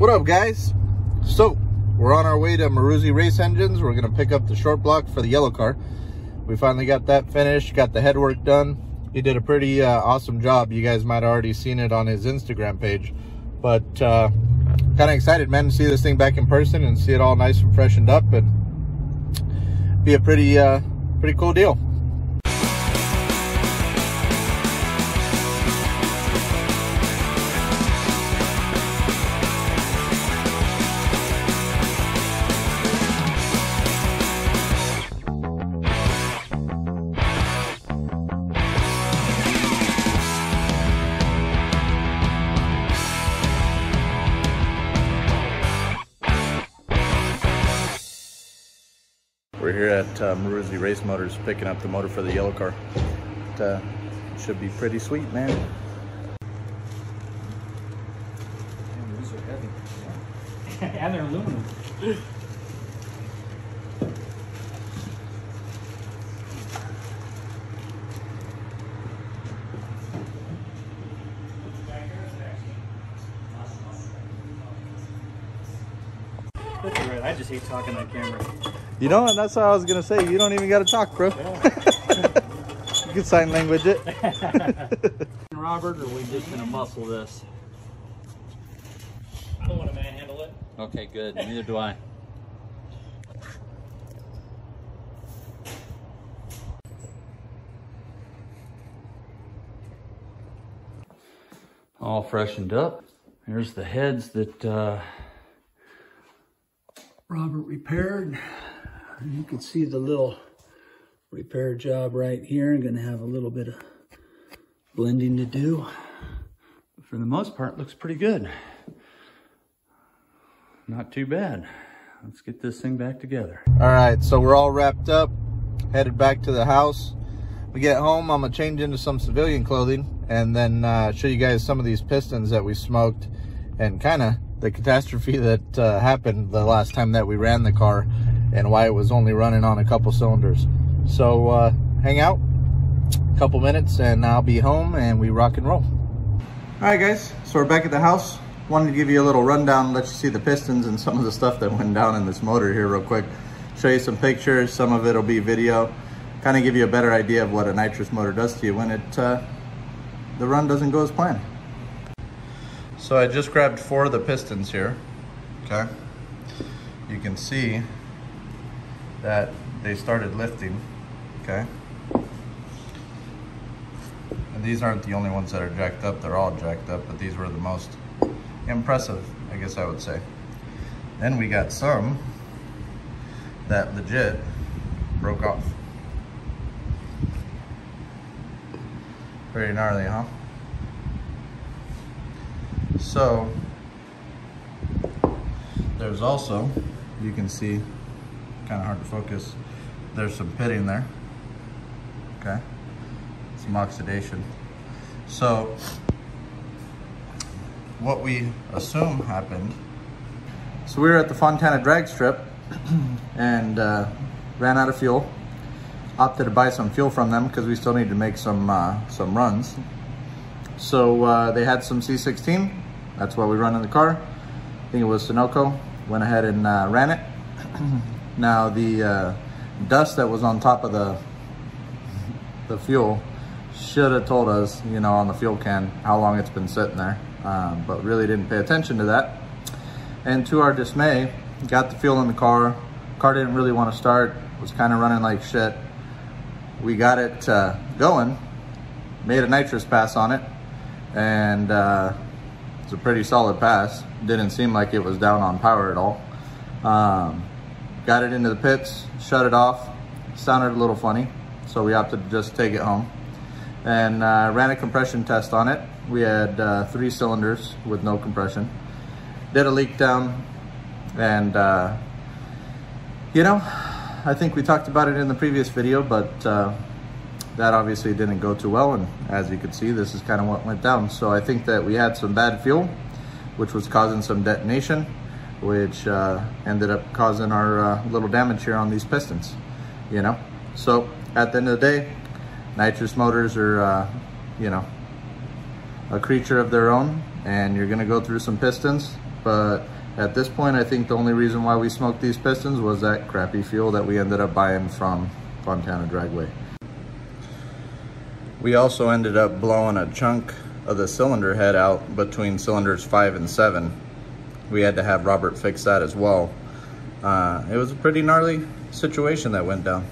What up, guys? So we're on our way to Maruzi Race Engines. We're gonna pick up the short block for the yellow car. We finally got that finished, got the headwork done. He did a pretty awesome job. You guys might have already seen it on his Instagram page, but kind of excited, man, to see this thing back in person and see it all nice and freshened up, and be a pretty cool deal. We're here at Maruzi Race Motors picking up the motor for the yellow car. It should be pretty sweet, man. Damn, these are heavy. Yeah. And they're aluminum. That's all right. I just hate talking on camera. You know, and that's what I was gonna say. You don't even gotta talk, bro. Yeah. You can sign language it. Robert, or are we just gonna muscle this? I don't want to manhandle it. Okay, good. Neither do I. All freshened up. Here's the heads that Robert repaired. You can see the little repair job right here. I'm gonna have a little bit of blending to do. But for the most part, it looks pretty good. Not too bad. Let's get this thing back together. All right, so we're all wrapped up, headed back to the house. We get home, I'm gonna change into some civilian clothing and then show you guys some of these pistons that we smoked and kind of the catastrophe that happened the last time that we ran the car and why it was only running on a couple cylinders. So hang out a couple minutes and I'll be home and we rock and roll. All right, guys, so we're back at the house. Wanted to give you a little rundown, let you see the pistons and some of the stuff that went down in this motor here real quick. Show you some pictures, some of it will be video. Kind of give you a better idea of what a nitrous motor does to you when it the run doesn't go as planned. So I just grabbed 4 of the pistons here, okay? You can see that they started lifting, okay? And these aren't the only ones that are jacked up, they're all jacked up, but these were the most impressive, I guess I would say. Then we got some that legit broke off. Very gnarly, huh? So there's also, you can see, kind of hard to focus, there's some pitting there, okay? Some oxidation. So what we assume happened, so we were at the Fontana drag strip and ran out of fuel. Opted to buy some fuel from them because we still need to make some runs. So they had some C16. That's why we run in the car. I think it was Sunoco. Went ahead and ran it. Now the dust that was on top of the fuel should have told us, you know, on the fuel can how long it's been sitting there, but really didn't pay attention to that. And to our dismay, got the fuel in the car. Car didn't really want to start. Was kind of running like shit. We got it going. Made a nitrous pass on it, and it's a pretty solid pass. Didn't seem like it was down on power at all. Got it into the pits, shut it off. Sounded a little funny, so we opted to just take it home. And ran a compression test on it. We had 3 cylinders with no compression. Did a leak down, and you know, I think we talked about it in the previous video, but that obviously didn't go too well, and as you can see, this is kind of what went down. So I think that we had some bad fuel, which was causing some detonation, which ended up causing our little damage here on these pistons, you know? So at the end of the day, nitrous motors are, you know, a creature of their own, and you're gonna go through some pistons. but at this point, I think the only reason why we smoked these pistons was that crappy fuel that we ended up buying from Fontana Dragway. We also ended up blowing a chunk of the cylinder head out between cylinders 5 and 7. We had to have Robert fix that as well. It was a pretty gnarly situation that went down.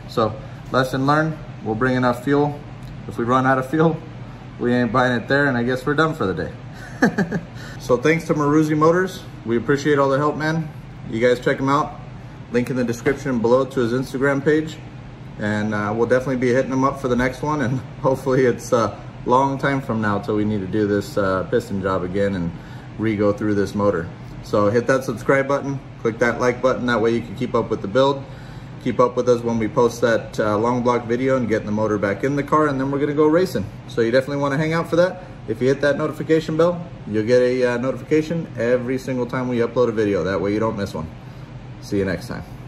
So, lesson learned, we'll bring enough fuel. If we run out of fuel, we ain't buying it there, and I guess we're done for the day. So thanks to Maruzzi Motors. We appreciate all the help, man. You guys check him out. Link in the description below to his Instagram page. And we'll definitely be hitting him up for the next one. And hopefully it's a long time from now till we need to do this piston job again and re-go through this motor. So hit that subscribe button, click that like button. That way you can keep up with the build. Keep up with us when we post that long block video and getting the motor back in the car, and then we're gonna go racing. So you definitely wanna hang out for that. If you hit that notification bell, you'll get a notification every single time we upload a video. That way you don't miss one. See you next time.